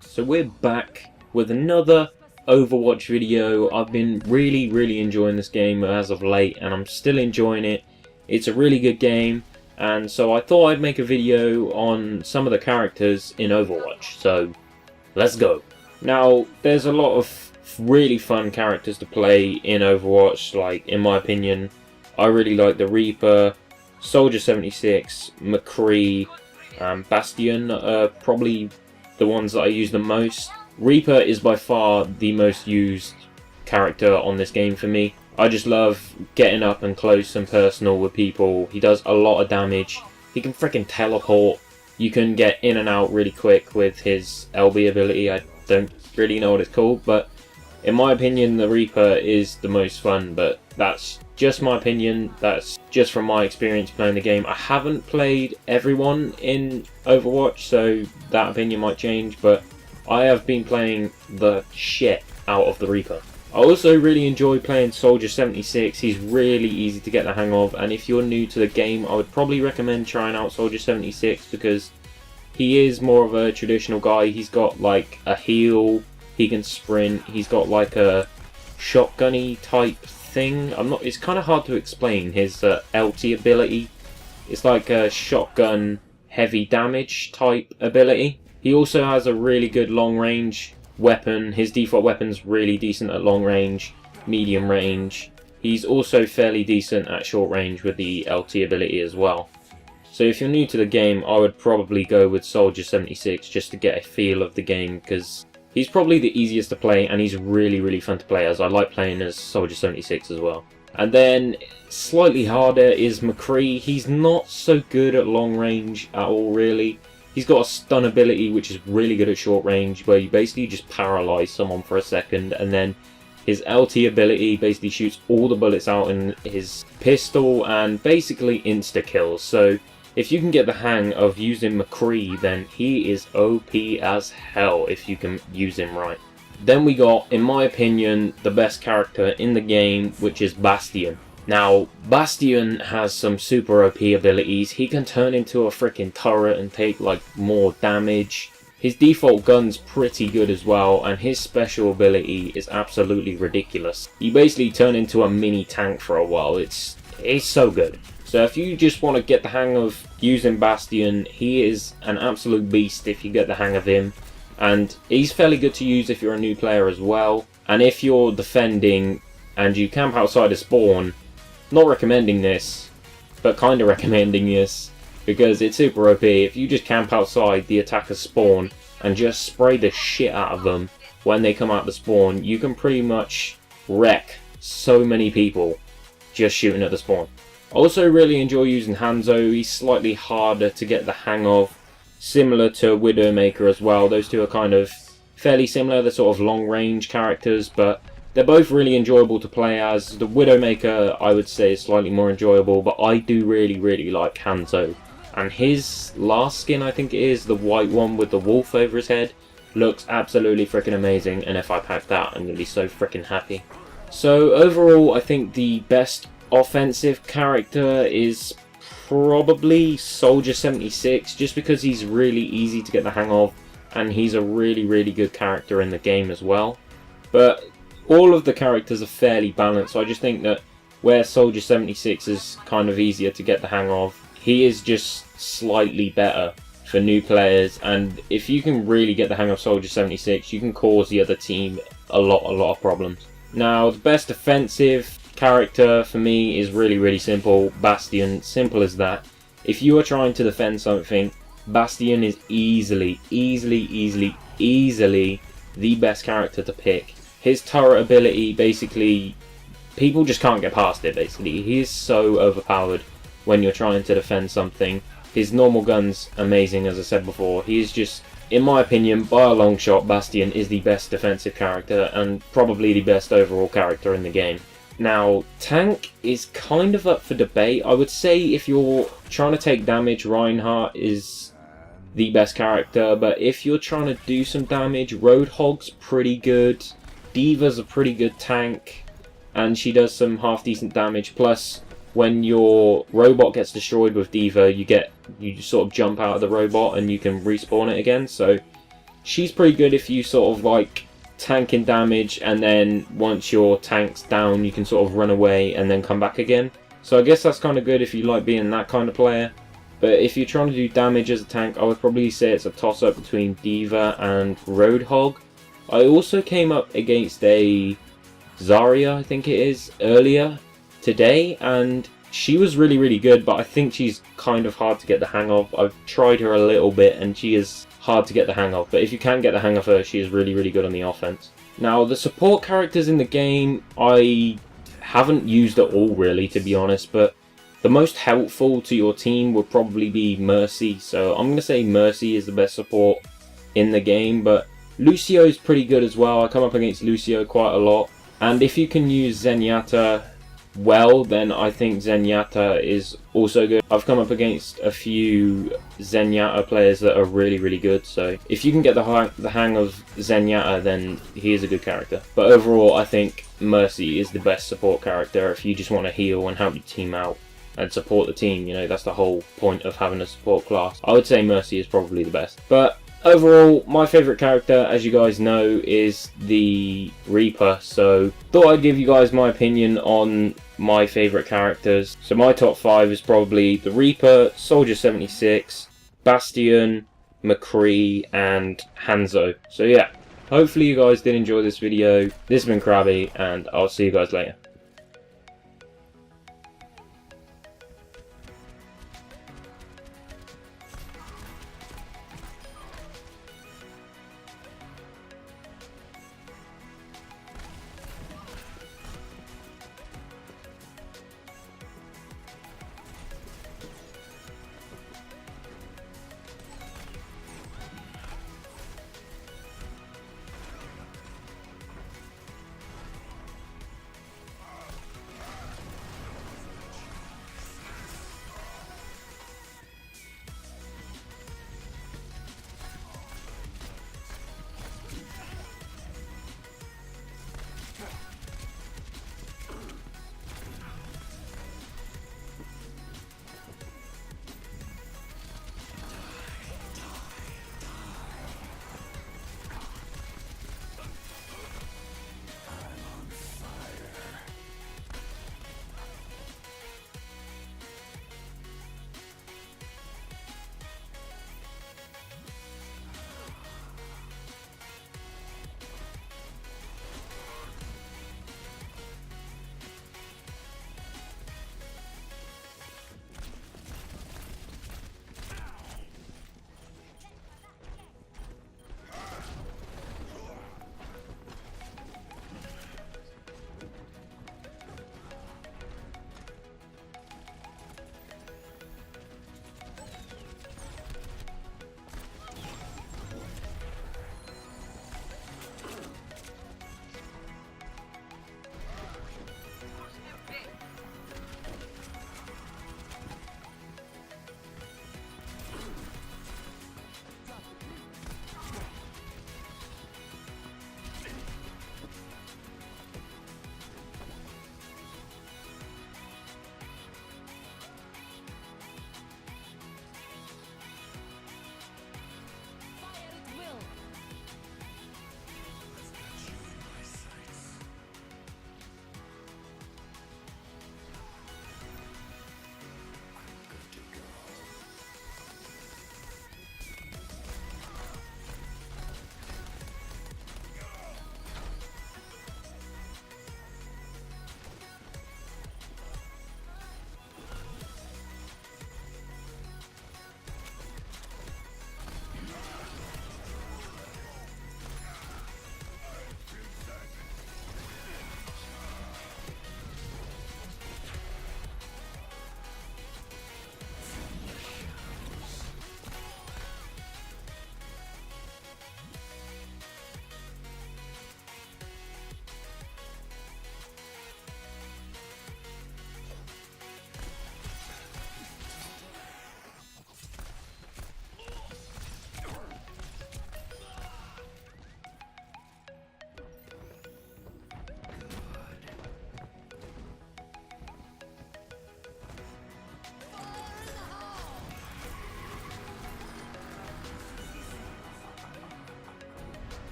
So we're back with another Overwatch video. I've been really enjoying this game as of late, and I'm still enjoying it. It's a really good game, and so I thought I'd make a video on some of the characters in Overwatch. So let's go. Now, there's a lot of really fun characters to play in Overwatch. Like, in my opinion, I really like the Reaper, Soldier 76, McCree, Bastion are probably the ones that I use the most. Reaper is by far the most used character on this game for me. I just love getting up and close and personal with people. He does a lot of damage. He can freaking teleport. You can get in and out really quick with his LB ability. I don't really know what it's called, but in my opinion the Reaper is the most fun, but that's just my opinion. That's just from my experience playing the game. I haven't played everyone in Overwatch, so that opinion might change, but I have been playing the shit out of the Reaper. I also really enjoy playing Soldier 76. He's really easy to get the hang of, and if you're new to the game, I would probably recommend trying out Soldier 76 because he is more of a traditional guy. He's got like a heal, he can sprint, he's got like a shotgunny type thing. It's kind of hard to explain his LT ability. It's like a shotgun heavy damage type ability. He also has a really good long range weapon. His default weapon's really decent at long range, medium range. He's also fairly decent at short range with the LT ability as well. So if you're new to the game, I would probably go with Soldier 76 just to get a feel of the game, because he's probably the easiest to play, and he's really fun to play as. I like playing as Soldier 76 as well. And then, slightly harder is McCree. He's not so good at long range at all, really. He's got a stun ability which is really good at short range, where you basically just paralyze someone for a second, and then his LT ability basically shoots all the bullets out in his pistol and basically insta-kills. So if you can get the hang of using McCree, then he is OP as hell if you can use him right. Then we got, in my opinion, the best character in the game, which is Bastion. Now, Bastion has some super OP abilities. He can turn into a freaking turret and take like more damage. His default gun's pretty good as well, and his special ability is absolutely ridiculous. You basically turn into a mini tank for a while. It's so good. So if you just want to get the hang of using Bastion, he is an absolute beast if you get the hang of him. And he's fairly good to use if you're a new player as well. And if you're defending and you camp outside of spawn, not recommending this, but kind of recommending this, because it's super OP. If you just camp outside the attacker's spawn and just spray the shit out of them when they come out the spawn, you can pretty much wreck so many people just shooting at the spawn. I also really enjoy using Hanzo. He's slightly harder to get the hang of, similar to Widowmaker as well. Those two are kind of fairly similar. They're sort of long range characters, but they're both really enjoyable to play as. The Widowmaker, I would say, is slightly more enjoyable, but I do really like Hanzo. And his last skin, I think it is, the white one with the wolf over his head, looks absolutely freaking amazing, and if I pack that, I'm going to be so freaking happy. So overall, I think the best offensive character is probably Soldier 76, just because he's really easy to get the hang of, and he's a really good character in the game as well. But all of the characters are fairly balanced, so I just think that where Soldier 76 is kind of easier to get the hang of, he is just slightly better for new players, and if you can really get the hang of Soldier 76, you can cause the other team a lot of problems. Now, the best offensive character for me is really simple. Bastion, simple as that. If you are trying to defend something, Bastion is easily the best character to pick. His turret ability, basically, people just can't get past it, basically. He is so overpowered when you're trying to defend something. His normal gun's amazing, as I said before. He is just, in my opinion, by a long shot, Bastion is the best defensive character and probably the best overall character in the game. Now, tank is kind of up for debate. I would say if you're trying to take damage, Reinhardt is the best character, but if you're trying to do some damage, Roadhog's pretty good. D.Va's a pretty good tank, and she does some half decent damage. Plus, when your robot gets destroyed with D.Va, you just sort of jump out of the robot and you can respawn it again, so she's pretty good if you sort of like tanking damage, and then once your tank's down you can sort of run away and then come back again. So I guess that's kind of good if you like being that kind of player. But if you're trying to do damage as a tank, I would probably say it's a toss-up between D.Va and Roadhog. I also came up against a Zarya, I think it is, earlier today, and she was really good, but I think she's kind of hard to get the hang of. I've tried her a little bit and she is hard to get the hang of, but if you can get the hang of her, she is really good on the offense. Now, the support characters in the game, I haven't used at all really, to be honest, but the most helpful to your team would probably be Mercy, so I'm going to say Mercy is the best support in the game, but Lucio is pretty good as well. I come up against Lucio quite a lot, and if you can use Zenyatta well, then I think Zenyatta is also good. I've come up against a few Zenyatta players that are really good, so if you can get the hang of Zenyatta, then he is a good character. But overall, I think Mercy is the best support character if you just want to heal and help your team out and support the team. You know, that's the whole point of having a support class. I would say Mercy is probably the best. But overall, my favourite character, as you guys know, is the Reaper, so thought I'd give you guys my opinion on my favourite characters. So my top 5 is probably the Reaper, Soldier 76, Bastion, McCree, and Hanzo. So yeah, hopefully you guys did enjoy this video. This has been Krabby, and I'll see you guys later.